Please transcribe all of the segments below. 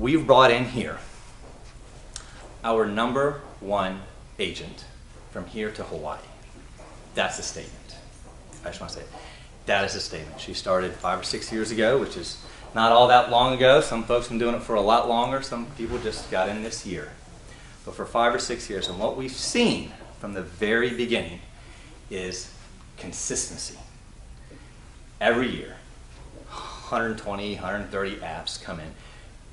we've brought in here our #1 agent from here to Hawaii. That's a statement. I just want to say, that is a statement. She started 5 or 6 years ago, which is not all that long ago. Some folks have been doing it for a lot longer. Some people just got in this year. But for 5 or 6 years, and what we've seen from the very beginning is consistency. Every year, 120, 130 apps come in,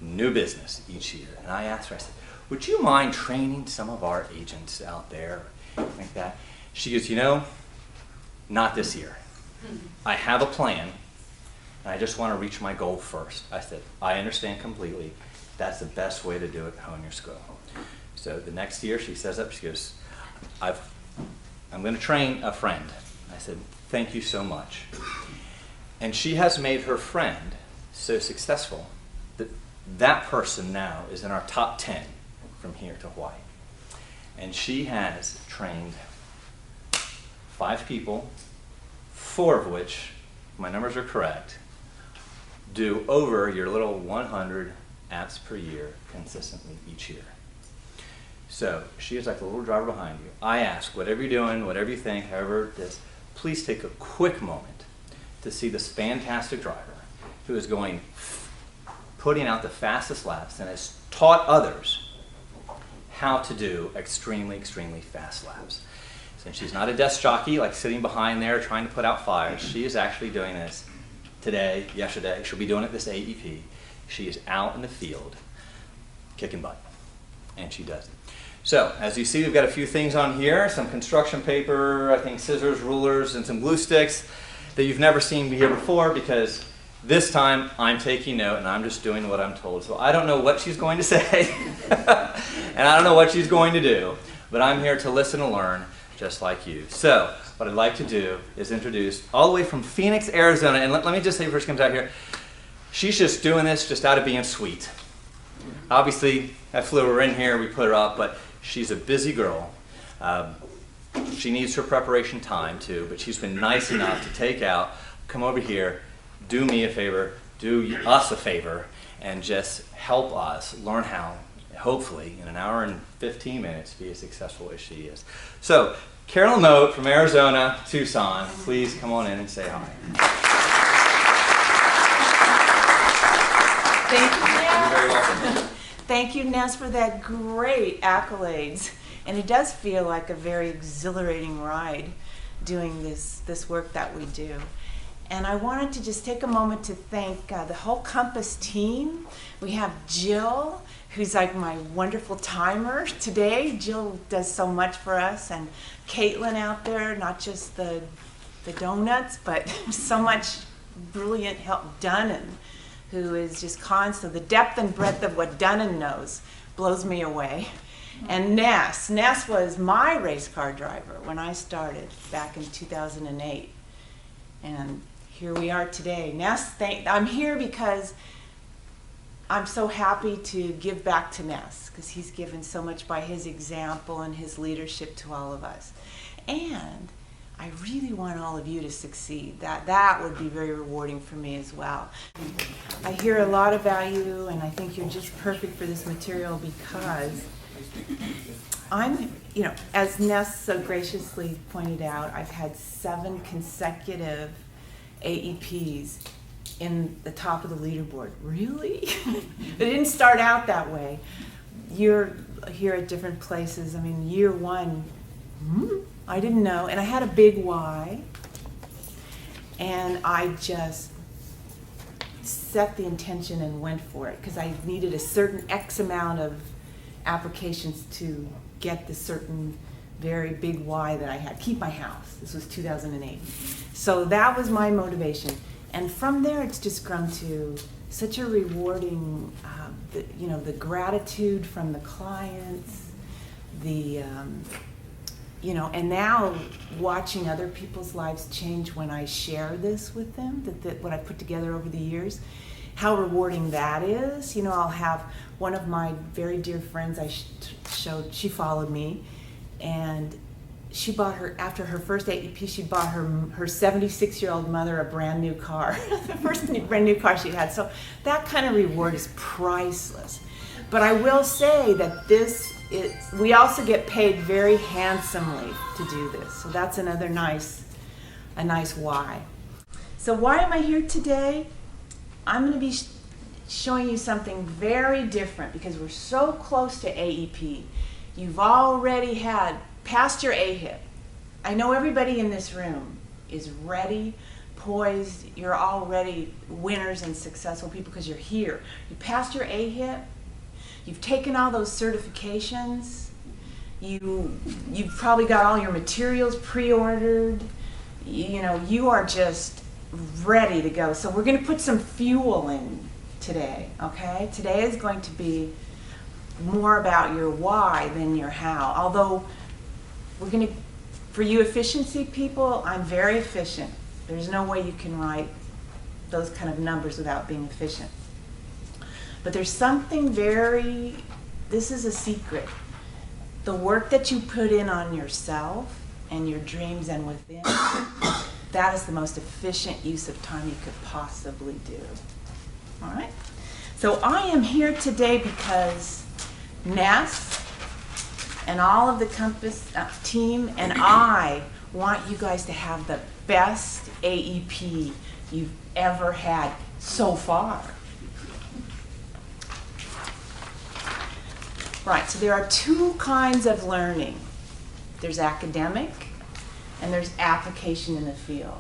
new business each year. And I asked her, I said, would you mind training some of our agents out there like that? She goes, you know, not this year. I have a plan, and I just want to reach my goal first. I said, I understand completely. That's the best way to do it, hone your skill. So the next year she says up, she goes, I'm going to train a friend. I said, thank you so much. And she has made her friend so successful that that person now is in our top 10 from here to Hawaii. And she has trained 5 people, 4 of which, if my numbers are correct, do over your little 100 apps per year consistently each year. So she is like the little driver behind you. I ask, whatever you're doing, whatever you think, however it is, please take a quick moment to see this fantastic driver who is putting out the fastest laps and has taught others how to do extremely, extremely fast laps. And she's not a desk jockey, like sitting behind there trying to put out fires. She is actually doing this today, yesterday. She'll be doing it this AEP. She is out in the field kicking butt, and she does it. So, as you see, we've got a few things on here, some construction paper, I think scissors, rulers, and some glue sticks that you've never seen here before, because this time I'm taking note and I'm just doing what I'm told. So I don't know what she's going to say, and I don't know what she's going to do, but I'm here to listen and learn just like you. So, what I'd like to do is introduce, all the way from Phoenix, Arizona, and let me just say before she comes out here, she's just doing this just out of being sweet. Obviously, I flew her in here, we put her up, but she's a busy girl. She needs her preparation time too, but she's been nice enough to take out, come over here, do me a favor, do us a favor, and just help us learn how, hopefully, in an hour and 15 minutes, be as successful as she is. So, Carolyn Mote from Arizona, Tucson, please come on in and say hi. Thank you, Ness. You're very welcome. Thank you, Ness, for that great accolades. And it does feel like a very exhilarating ride doing this work that we do. And I wanted to just take a moment to thank the whole Compass team. We have Jill, who's like my wonderful timer today. Jill does so much for us, and Caitlin out there, not just the donuts, but so much brilliant help. Dunnan, who is just constant. The depth and breadth of what Dunnan knows blows me away. And Ness was my race car driver when I started back in 2008. And here we are today. Ness, I'm here because I'm so happy to give back to Ness, because he's given so much by his example and his leadership to all of us. And I really want all of you to succeed. That would be very rewarding for me as well. I hear a lot of value, and I think you're just perfect for this material because as Ness so graciously pointed out, I've had 7 consecutive AEPs in the top of the leaderboard. Really? It didn't start out that way. You're here at different places. I mean, year 1, I didn't know, and I had a big why, and I just set the intention and went for it because I needed a certain X amount of applications to get the certain very big why that I had. Keep my house. This was 2008. So that was my motivation. And from there, it's just grown to such a rewarding, the gratitude from the clients, and now watching other people's lives change when I share this with them, what I put together over the years, how rewarding that is. I'll have one of my very dear friends I showed, she followed me, and she bought her, after her first AEP, she bought her 76-year-old mother a brand new car, the first brand new car she had. So that kind of reward is priceless. But I will say that we also get paid very handsomely to do this. So that's another nice why. So why am I here today? I'm going to be showing you something very different because we're so close to AEP. You've already passed your AHIP. I know everybody in this room is ready, poised. You're already winners and successful people because you're here. You passed your AHIP. You've taken all those certifications. You've probably got all your materials pre-ordered. You are just ready to go. So we're going to put some fuel in today, okay? Today is going to be more about your why than your how. Although for you efficiency people, I'm very efficient. There's no way you can write those kind of numbers without being efficient. But there's something this is a secret. The work that you put in on yourself and your dreams and within, that is the most efficient use of time you could possibly do. All right? So I am here today because Ness and all of the Compass team and I want you guys to have the best AEP you've ever had so far. Right, so there are two kinds of learning. There's academic and there's application in the field.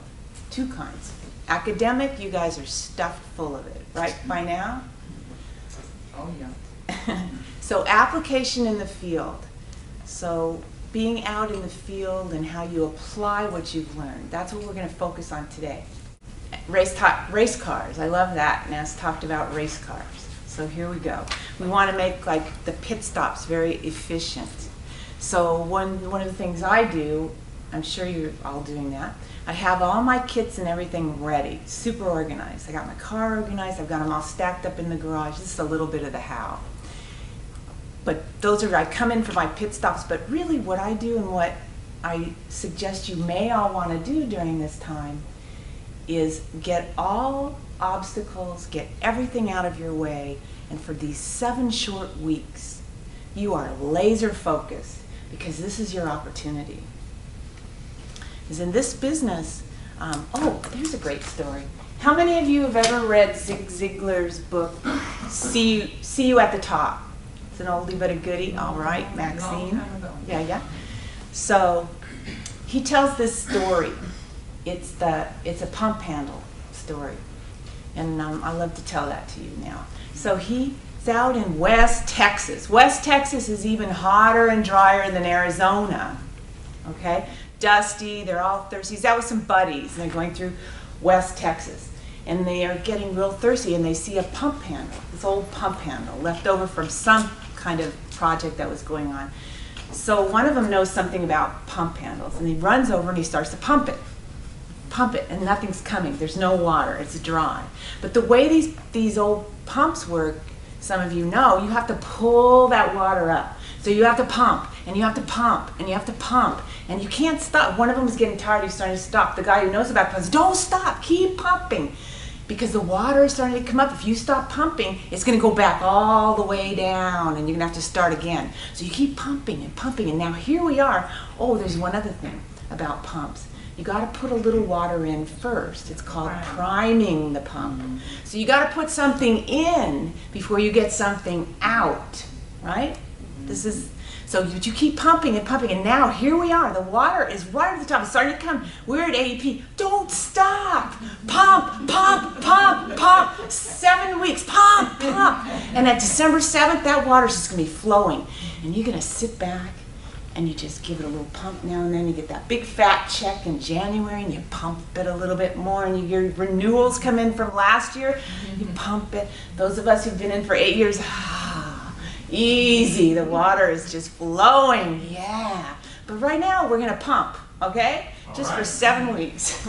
Two kinds. Academic, you guys are stuffed full of it, right, by now? Oh, yeah. So application in the field. So being out in the field and how you apply what you've learned. That's what we're going to focus on today. Race cars. I love that. Ness talked about race cars. So here we go. We want to make like the pit stops very efficient. So one of the things I do, I'm sure you're all doing that, I have all my kits and everything ready, super organized. I got my car organized, I've got them all stacked up in the garage. This is a little bit of the how. But I come in for my pit stops, but really what I do and what I suggest you may all want to do during this time is get all obstacles, get everything out of your way, and for these 7 short weeks, you are laser focused because this is your opportunity. Because in this business, here's a great story. How many of you have ever read Zig Ziglar's book, See You at the Top? It's an oldie but a goodie, all right, Maxine? Yeah. So he tells this story. It's a pump handle story. And I love to tell that to you now. So he's out in West Texas. West Texas is even hotter and drier than Arizona. Okay? Dusty, they're all thirsty. He's out with some buddies, and they're going through West Texas. And they are getting real thirsty, and they see a pump handle, this old pump handle, left over from some kind of project that was going on. So one of them knows something about pump handles, and he runs over and he starts to pump it, and nothing's coming. There's no water. It's dry. But the way these old pumps work, some of you know, you have to pull that water up. So you have to pump, and you have to pump, and you have to pump, and you can't stop. One of them is getting tired. He's starting to stop. The guy who knows about pumps, don't stop. Keep pumping. Because the water is starting to come up. If you stop pumping, it's going to go back all the way down, and you're going to have to start again. So you keep pumping and pumping, and now here we are. Oh, there's one other thing about pumps. You got to put a little water in first. It's called priming the pump. So you got to put something in before you get something out, right? So you keep pumping and pumping, and now here we are. The water is right at the top. It's starting to come. We're at AEP. Don't stop. Pump, pump, pump, pump. 7 weeks. Pump, pump. And at December 7th, that water's just going to be flowing. And you're going to sit back, and you just give it a little pump now and then. You get that big fat check in January, and you pump it a little bit more, and your renewals come in from last year. You pump it. Those of us who've been in for 8 years, easy, the water is just flowing, yeah. But right now, we're gonna pump, okay? Just for 7 weeks.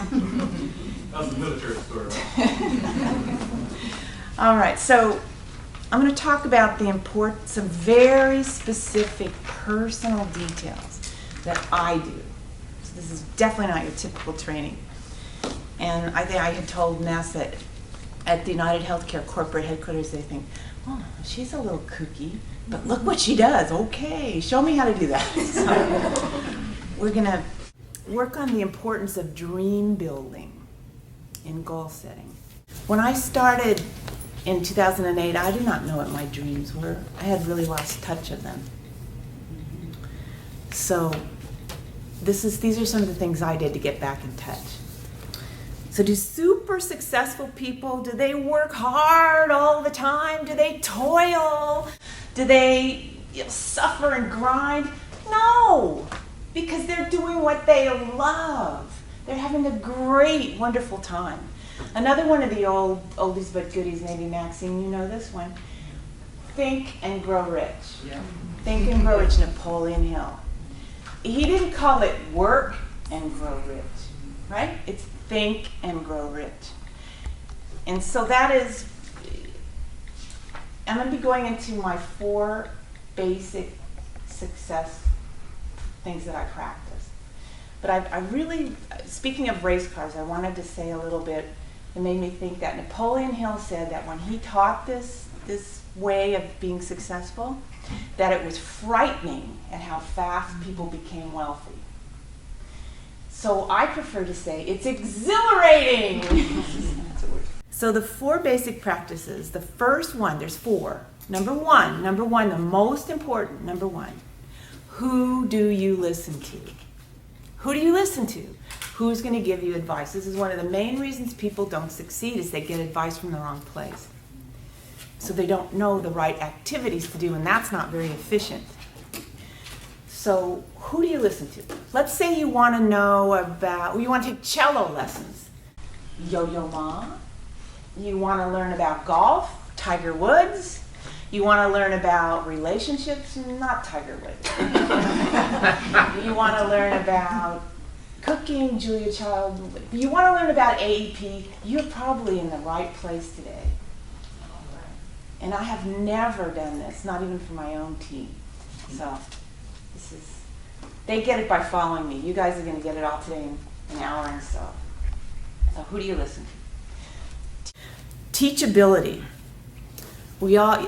That's the military story, right? All right, so I'm gonna talk about some very specific personal details that I do. So this is definitely not your typical training. And I think I had told Ness that at the United Healthcare corporate headquarters, they think, oh, she's a little kooky, but look what she does. Okay, show me how to do that. So we're going to work on the importance of dream building in goal setting. When I started in 2008, I did not know what my dreams were. I had really lost touch of them. So these are some of the things I did to get back in touch. So do super successful people, do they work hard all the time? Do they toil? Do they suffer and grind? No, because they're doing what they love. They're having a great, wonderful time. Another one of the oldies but goodies, maybe Maxine, you know this one. Think and Grow Rich. Yeah. Think and Grow Rich, Napoleon Hill. He didn't call it work and grow rich, right? It's think and grow rich. And so that is, I'm going to be going into my 4 basic success things that I practice. But I really, speaking of race cars, I wanted to say a little bit. It made me think that Napoleon Hill said that when he taught this way of being successful, that it was frightening at how fast people became wealthy. So I prefer to say it's exhilarating. That's a word. So the 4 basic practices, the first one, there's 4. Number one, the most important, number 1, who do you listen to? Who do you listen to? Who's going to give you advice? This is one of the main reasons people don't succeed, is they get advice from the wrong place. So they don't know the right activities to do, and that's not very efficient. So who do you listen to? Let's say you want to know about, you want to take cello lessons. Yo-Yo Ma. You want to learn about golf, Tiger Woods. You want to learn about relationships, not Tiger Woods. You want to learn about cooking, Julia Child. You want to learn about AEP, you're probably in the right place today. And I have never done this, not even for my own team. So they get it by following me. You guys are going to get it all today in an hour and so. So who do you listen to? Teachability.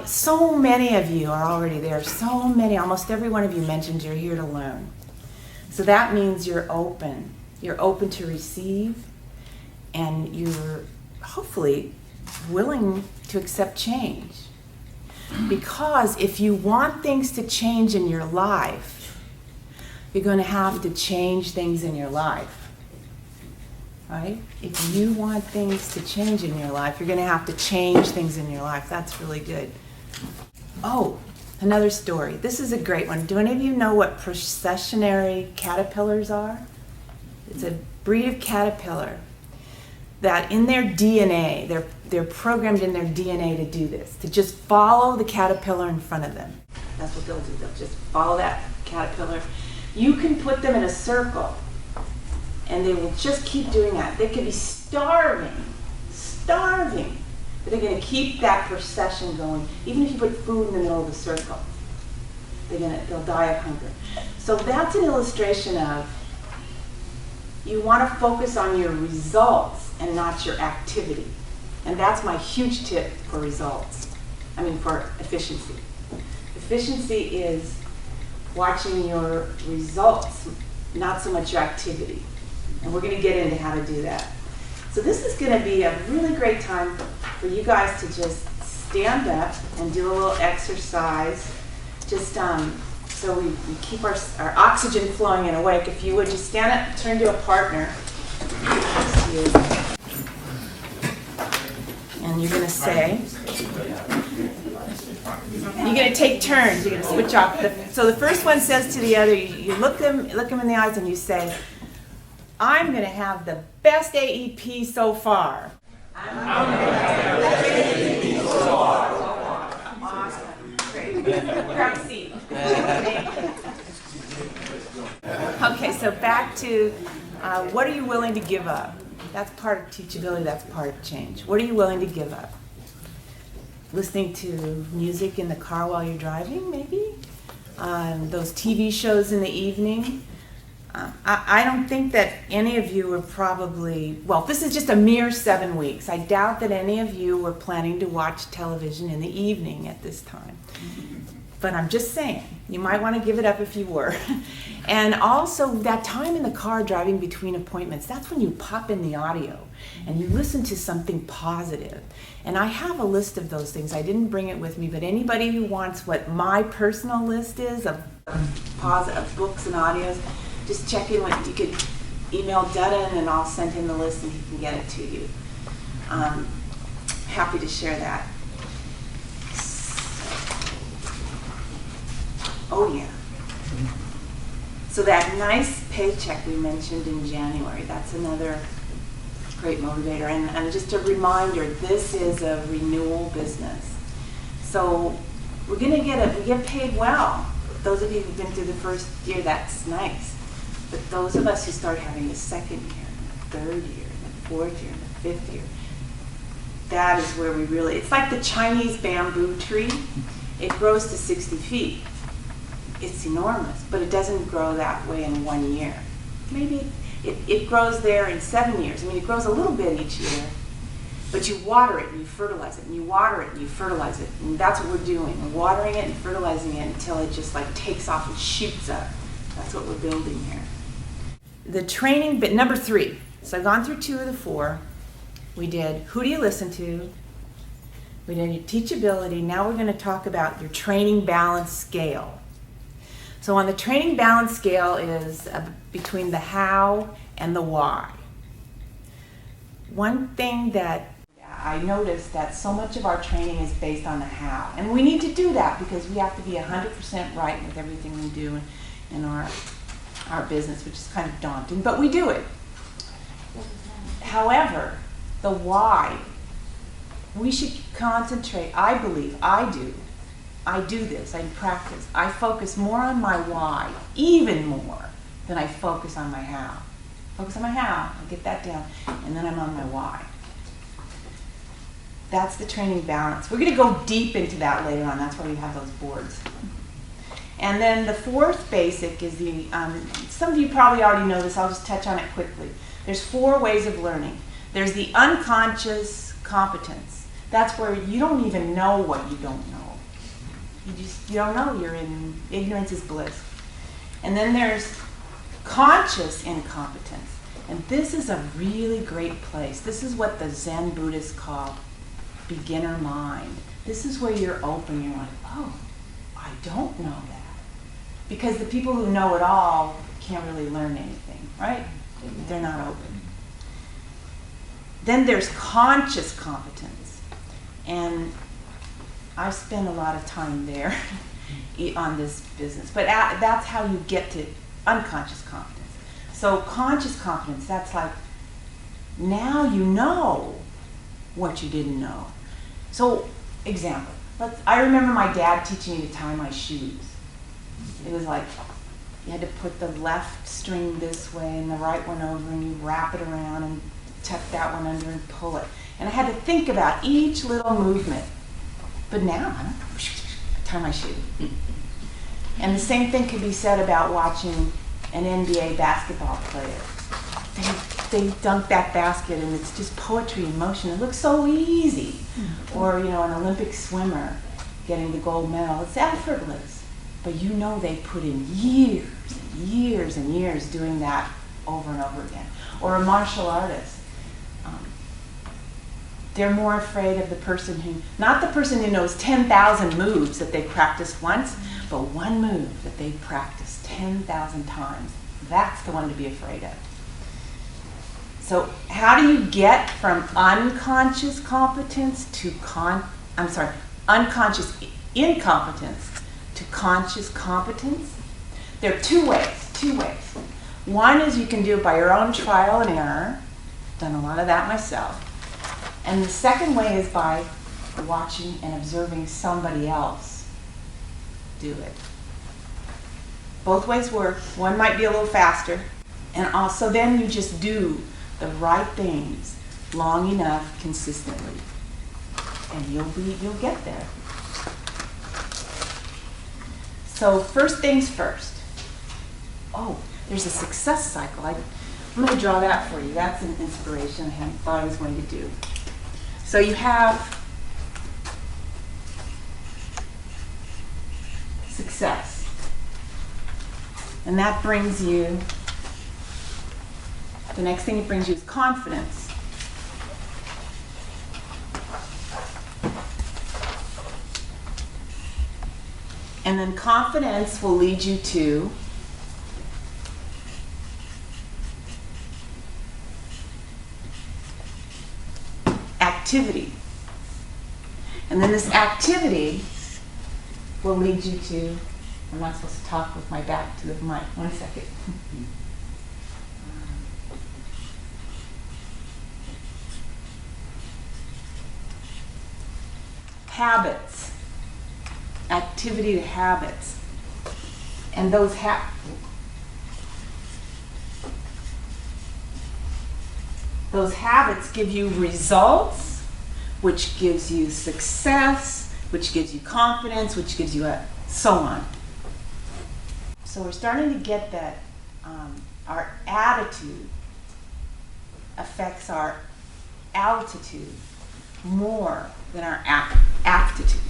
So many of you are already there. So many, almost every one of you mentioned you're here to learn. So that means you're open. You're open to receive, and you're hopefully willing to accept change. Because if you want things to change in your life, you're going to have to change things in your life. Right? If you want things to change in your life, you're going to have to change things in your life. That's really good. Oh, another story. This is a great one. Do any of you know what processionary caterpillars are? It's a breed of caterpillar that in their DNA, they're programmed in their DNA to do this, to just follow the caterpillar in front of them. That's what they'll do. They'll just follow that caterpillar. You can put them in a circle, and they will just keep doing that. They could be starving, but they're going to keep that procession going. Even if you put food in the middle of the circle, they'll die of hunger. So that's an illustration of you want to focus on your results and not your activity. And that's my huge tip for results. For efficiency. Efficiency is watching your results, not so much your activity. And we're going to get into how to do that. So this is going to be a really great time for you guys to just stand up and do a little exercise. Just so we keep our oxygen flowing and awake. If you would just stand up, turn to a partner. And you're going to say, you're going to take turns. You're going to switch off. So the first one says to the other, you look them in the eyes and you say, I'm going to have the best AEP so far. I'm going to have the best AEP so far. Awesome. Great. Grab a seat. Okay, so back to what are you willing to give up? That's part of teachability, that's part of change. What are you willing to give up? Listening to music in the car while you're driving, maybe? Those TV shows in the evening. I don't think that any of you were probably, well, this is just a mere 7 weeks. I doubt that any of you were planning to watch television in the evening at this time. But I'm just saying, you might want to give it up if you were. And also, that time in the car driving between appointments, that's when you pop in the audio and you listen to something positive. And I have a list of those things. I didn't bring it with me, but anybody who wants what my personal list is of books and audios, just check in with, you could email Dutton and I'll send him the list and he can get it to you. Happy to share that. Oh yeah. So that nice paycheck we mentioned in January, that's another great motivator. And just a reminder, this is a renewal business. So we're gonna we get paid well. Those of you who've been through the first year, that's nice. But those of us who start having the second year, the third year, the fourth year, the fifth year, that is where we really, it's like the Chinese bamboo tree. It grows to 60 feet. It's enormous, but it doesn't grow that way in 1 year. Maybe it grows there in 7 years. I mean, it grows a little bit each year, but you water it and you fertilize it, and you water it and you fertilize it. And that's what we're doing. We're watering it and fertilizing it until it just like takes off and shoots up. That's what we're building here. The training bit, number 3. So I've gone through 2 of the 4. We did who do you listen to? We did your teachability. Now we're going to talk about your training balance scale. So on the training balance scale is between the how and the why. One thing that I noticed that so much of our training is based on the how. And we need to do that because we have to be 100% right with everything we do in our business, which is kind of daunting, but we do it. However, the why, we should concentrate, I believe, I do this, I practice. I focus more on my why, even more than I focus on my how. Focus on my how, I get that down, and then I'm on my why. That's the training balance. We're going to go deep into that later on. That's why we have those boards. And then the 4th basic is the, some of you probably already know this, I'll just touch on it quickly. There's 4 ways of learning. There's the unconscious competence. That's where you don't even know what you don't know. You don't know, you're in, ignorance is bliss. And then there's conscious incompetence. And this is a really great place. This is what the Zen Buddhists call beginner mind. This is where you're open, you're like, oh, I don't know that. Because the people who know it all can't really learn anything, right? They're not open. Then there's conscious competence. And I spend a lot of time there on this business, but that's how you get to unconscious competence. So conscious competence, that's like, now you know what you didn't know. So, example, I remember my dad teaching me to tie my shoes. It was like, you had to put the left string this way and the right one over, and you wrap it around and tuck that one under and pull it. And I had to think about each little movement. But now, I tie my shoe. And the same thing could be said about watching an NBA basketball player. They dunk that basket and it's just poetry in motion. It looks so easy. Or, an Olympic swimmer getting the gold medal. It's effortless. But you know they put in years and years and years doing that over and over again. Or a martial artist. They're more afraid of the person not the person who knows 10,000 moves that they practiced once, but one move that they practiced 10,000 times. That's the one to be afraid of. So how do you get from unconscious competence to unconscious incompetence to conscious competence? There are two ways. One is you can do it by your own trial and error. Done a lot of that myself. And the second way is by watching and observing somebody else do it. Both ways work. One might be a little faster. And also then you just do the right things long enough consistently. And you'll get there. So first things first. Oh, there's a success cycle. I'm going to draw that for you. That's an inspiration I hadn't thought I was going to do. So you have success. And that brings you, the next thing it brings you is confidence. And then confidence will lead you to activity. And then this activity will lead you to, I'm not supposed to talk with my back to the mic. 1 second. Habits. Activity to habits. And those habits give you results, which gives you success, which gives you confidence, which gives you so on. So we're starting to get that our attitude affects our altitude more than our aptitude.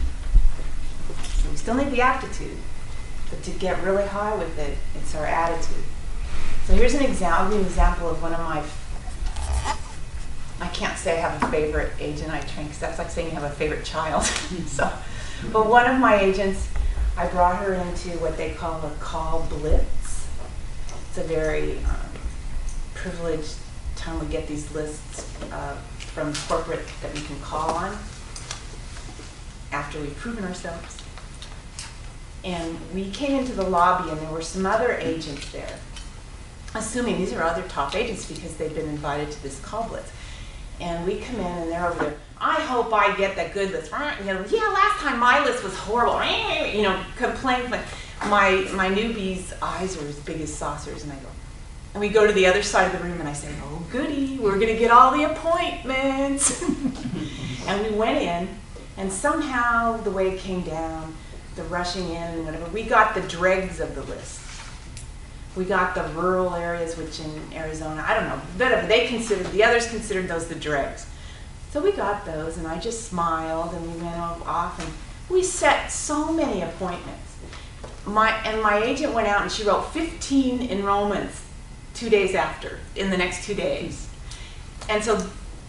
So we still need the aptitude, but to get really high with it, it's our attitude. So here's an example. I'll give you an example of one of my, I can't say I have a favorite agent I train, because that's like saying you have a favorite child. But one of my agents, I brought her into what they call a call blitz. It's a very privileged time we get these lists from corporate that we can call on after we've proven ourselves. And we came into the lobby and there were some other agents there, assuming these are other top agents because they've been invited to this call blitz. And we come in and they're over there, I hope I get the good list. You know, yeah, last time my list was horrible. You know, complaints. Like my newbie's eyes are as big as saucers, and I go, and we go to the other side of the room and I say, oh goody, we're gonna get all the appointments. And we went in, and somehow the way it came down, the rushing in and whatever, we got the dregs of the list. We got the rural areas, which in Arizona, I don't know, whatever they considered, the others considered those the dregs. So we got those, and I just smiled, and we went off, and we set so many appointments. My agent went out and she wrote 15 enrollments 2 days after, in the next 2 days. And so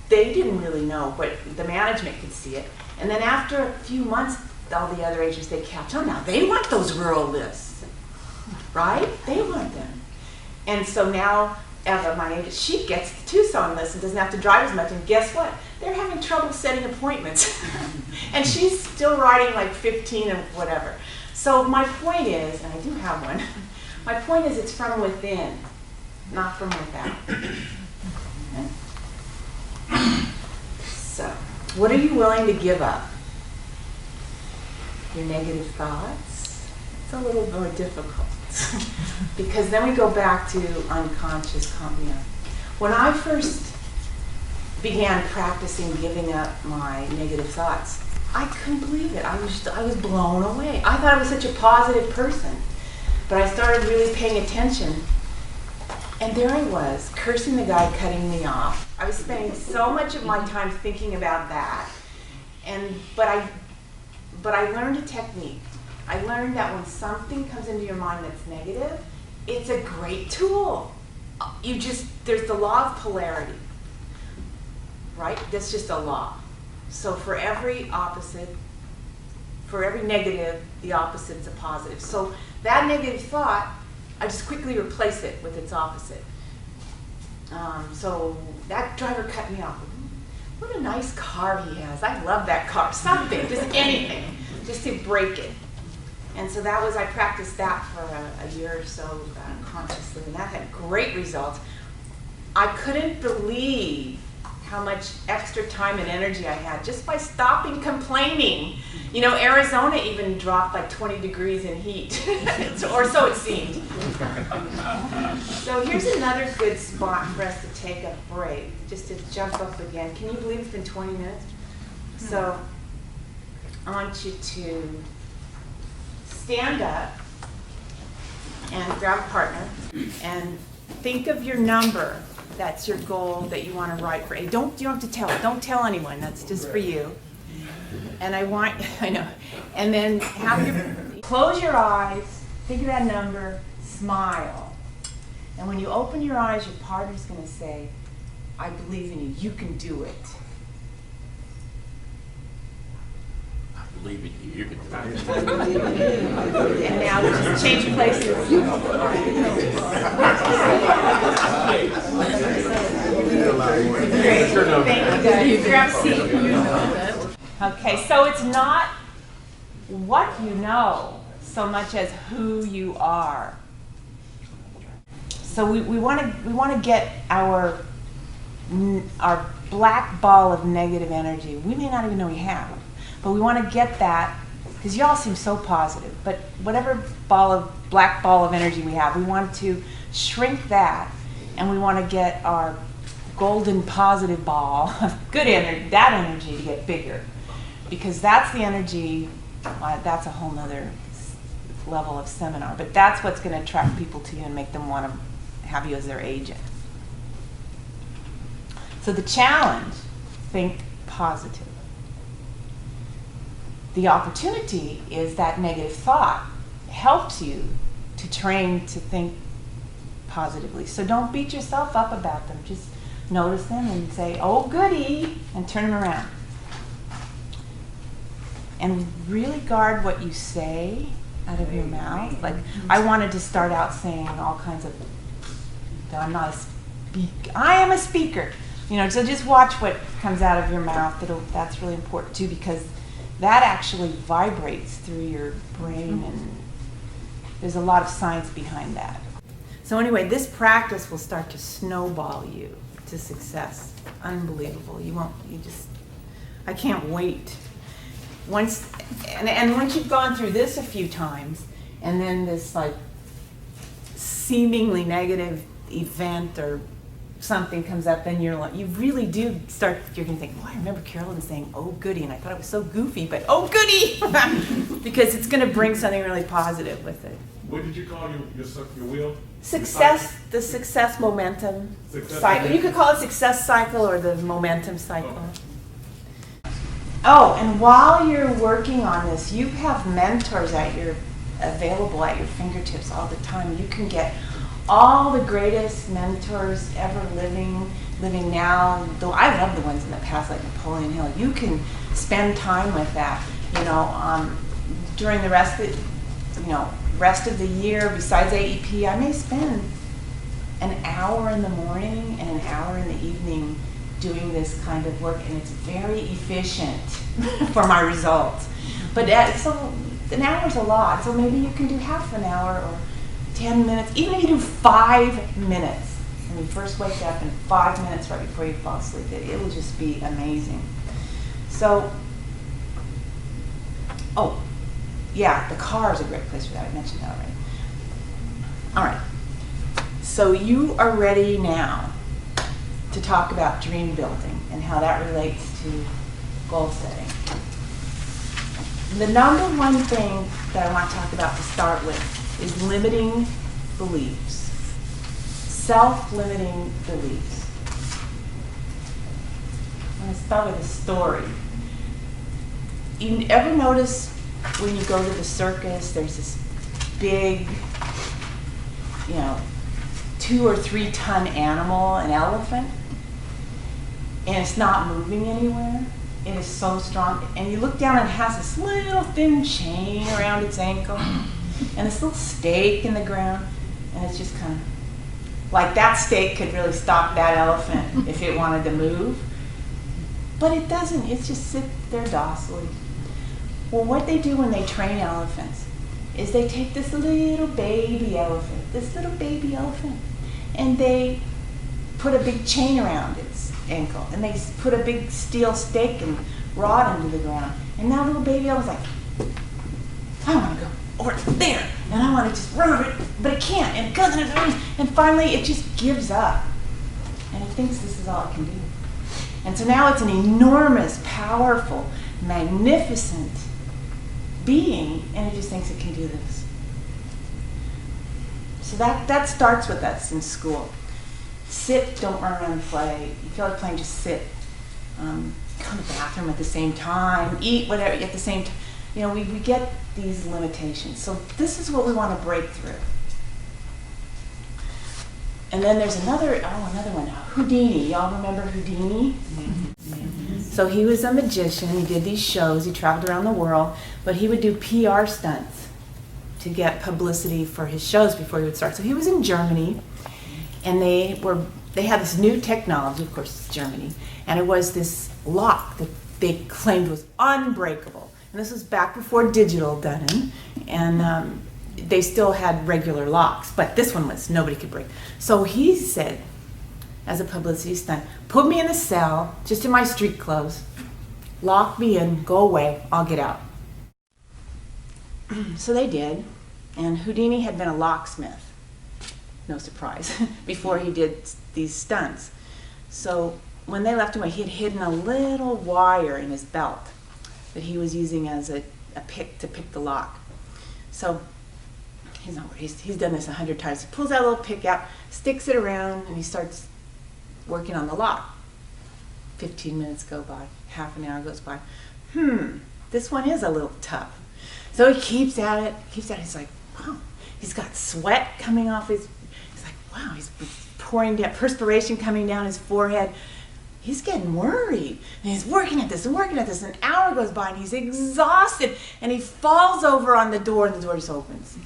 they didn't really know, but the management could see it. And then after a few months, all the other agents, they catch on now. They want those rural lists, right? They want them. And so now, my agent, she gets the Tucson list and doesn't have to drive as much. And guess what? They're having trouble setting appointments. And she's still writing like 15 of whatever. So my point is, and I do have one, my point is it's from within, not from without. Okay? So, what are you willing to give up? Your negative thoughts? It's a little more difficult. Because then we go back to unconscious. When I first began practicing giving up my negative thoughts, I couldn't believe it. I was blown away. I thought I was such a positive person. But I started really paying attention, and there I was, cursing the guy cutting me off. I was spending so much of my time thinking about that. But I learned a technique. I learned that when something comes into your mind that's negative, it's a great tool. There's the law of polarity, right? That's just a law. So for every opposite, for every negative, the opposite's a positive. So that negative thought, I just quickly replace it with its opposite. So that driver cut me off. What a nice car he has. I love that car. Something, just anything, just to break it. And so I practiced that for a year or so consciously, and that had great results. I couldn't believe how much extra time and energy I had just by stopping complaining. You know, Arizona even dropped like 20 degrees in heat, or so it seemed. So here's another good spot for us to take a break, just to jump up again. Can you believe it's been 20 minutes? So I want you to stand up, and grab a partner and think of your number. That's your goal that you want to write for A. You don't have to tell it. Don't tell anyone. That's just for you. And I know. And then close your eyes, think of that number, smile. And when you open your eyes, your partner's going to say, I believe in you. You can do it. I believe in you. You can do it. And now just change places. Great. Thank you guys. Grab a seat. Okay, so it's not what you know so much as who you are. So we want to get our black ball of negative energy. We may not even know we have, but we want to get that, because y'all seem so positive. But whatever black ball of energy we have, we want to shrink that, and we want to get our golden positive ball of good energy, that energy, to get bigger, because that's the energy. That's a whole nother level of seminar, but that's what's going to attract people to you and make them want to have you as their agent. So the challenge, think positive. The opportunity is that negative thought helps you to train to think positively. So don't beat yourself up about them. Just notice them and say, oh goody, and turn them around. And really guard what you say out of your mouth. Like, I wanted to start out saying all kinds of, I'm not a speaker. I am a speaker. So just watch what comes out of your mouth. That's really important too, because that actually vibrates through your brain, and there's a lot of science behind that. So anyway, this practice will start to snowball you to success. Unbelievable. I can't wait. Once you've gone through this a few times, and then this like seemingly negative event or something comes up, then you really do start, you're going to think, I remember Carolyn saying, oh goody, and I thought it was so goofy, but oh goody, because it's going to bring something really positive with it. What did you call your wheel? Success, the success momentum cycle. You could call it success cycle or the momentum cycle. Oh, and while you're working on this, you have mentors available at your fingertips all the time. You can get all the greatest mentors ever living now. Though I love the ones in the past, like Napoleon Hill. You can spend time with that. During the rest of the year, besides AEP, I may spend an hour in the morning and an hour in the evening doing this kind of work, and it's very efficient for my results. But so an hour's a lot, so maybe you can do half an hour or 10 minutes, even if you do 5 minutes when you first wake up, and 5 minutes right before you fall asleep. It will just be amazing. So, the car is a great place for that. I mentioned that already. All right. So you are ready now to talk about dream building and how that relates to goal setting. The number one thing that I want to talk about to start with is limiting beliefs, self-limiting beliefs. I'm going to start with a story. You ever notice when you go to the circus, there's this big, 2 or 3 ton animal, an elephant, and it's not moving anywhere? It is so strong. And you look down and it has this little thin chain around its ankle and this little stake in the ground, and it's just kind of like that stake could really stop that elephant if it wanted to move. But it doesn't. It just sits there docilely. Well, what they do when they train elephants is they take this little baby elephant, and they put a big chain around its ankle, and they put a big steel stake and rod into the ground. And now little baby elephant's like, I want to go over there, and I want to just run over it, but it can't, and it goes, and finally it just gives up, and it thinks this is all it can do. And so now it's an enormous, powerful, magnificent being, and it just thinks it can do this. So that starts with us in school. Sit, don't run around and play. You feel like playing, just sit. Go to the bathroom at the same time, eat whatever at the same time. You know, we get these limitations. So this is what we want to break through. And then there's another one. Houdini. Y'all remember Houdini? Mm-hmm. So he was a magician. He did these shows. He traveled around the world. But he would do PR stunts to get publicity for his shows before he would start. So he was in Germany, and they had this new technology. Of course, it's Germany. And it was this lock that they claimed was unbreakable. And this was back before digital done in. And they still had regular locks, but this one was nobody could break. So he said, as a publicity stunt, put me in a cell, just in my street clothes, lock me in, go away, I'll get out. So they did, and Houdini had been a locksmith, no surprise, before he did these stunts. So when they left him away, he had hidden a little wire in his belt that he was using as a pick to pick the lock. So he's done this 100 times. He pulls that little pick out, sticks it around, and he starts working on the lock. 15 minutes go by, half an hour goes by. This one is a little tough. So he keeps at it. He's like, wow. He's got sweat coming off he's like, wow, he's pouring down, perspiration coming down his forehead. He's getting worried, and he's working at this. An hour goes by, and he's exhausted, and he falls over on the door, and the door just opens.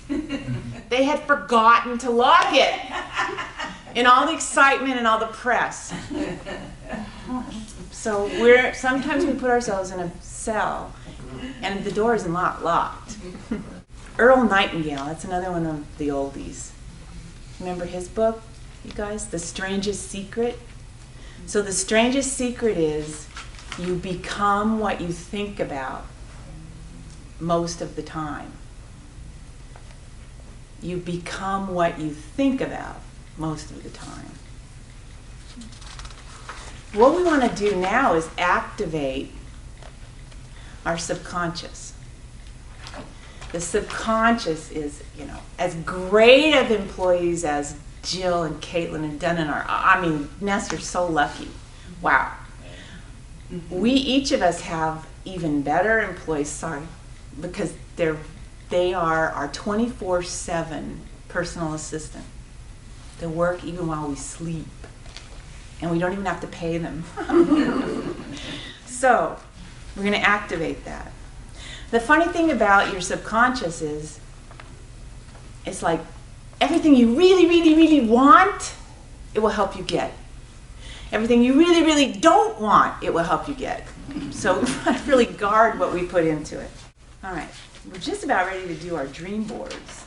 They had forgotten to lock it in all the excitement and all the press. So sometimes we put ourselves in a cell, and the door is not locked. Earl Nightingale, that's another one of the oldies. Remember his book, you guys? The Strangest Secret? So the strangest secret is you become what you think about most of the time. You become what you think about most of the time. What we want to do now is activate our subconscious. The subconscious is, as great of employees as Jill and Caitlin and Dunn Ness, you're so lucky. Wow. We, each of us, have even better employees, because they are our 24/7 personal assistant. They work even while we sleep. And we don't even have to pay them. So, we're going to activate that. The funny thing about your subconscious is, it's like, everything you really, really, really want, it will help you get. Everything you really, really don't want, it will help you get. So we want to really guard what we put into it. All right, we're just about ready to do our dream boards.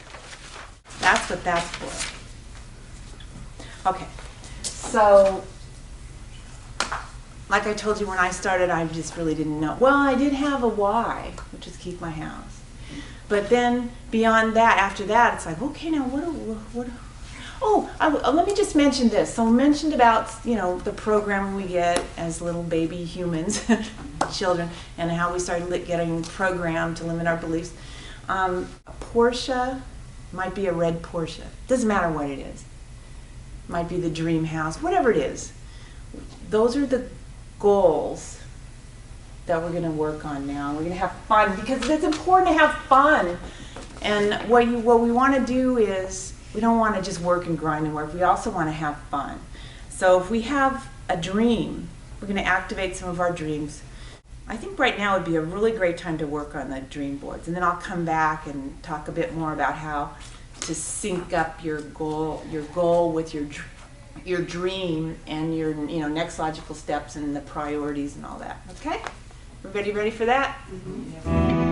That's what that's for. Okay, so like I told you when I started, I just really didn't know. Well, I did have a why, which is keep my house. But then beyond that, after that, it's like, okay, now let me just mention this. So I mentioned about, the program we get as little baby humans, children, and how we started getting programmed to limit our beliefs. A Porsche might be a red Porsche. Doesn't matter what it is. Might be the dream house, whatever it is. Those are the goals that we're going to work on now. We're going to have fun, because it's important to have fun. And what we want to do is, we don't want to just work and grind and work. We also want to have fun. So if we have a dream, we're going to activate some of our dreams. I think right now would be a really great time to work on the dream boards. And then I'll come back and talk a bit more about how to sync up your goal with your dream and your next logical steps and the priorities and all that. Okay? Everybody ready for that? Mm-hmm.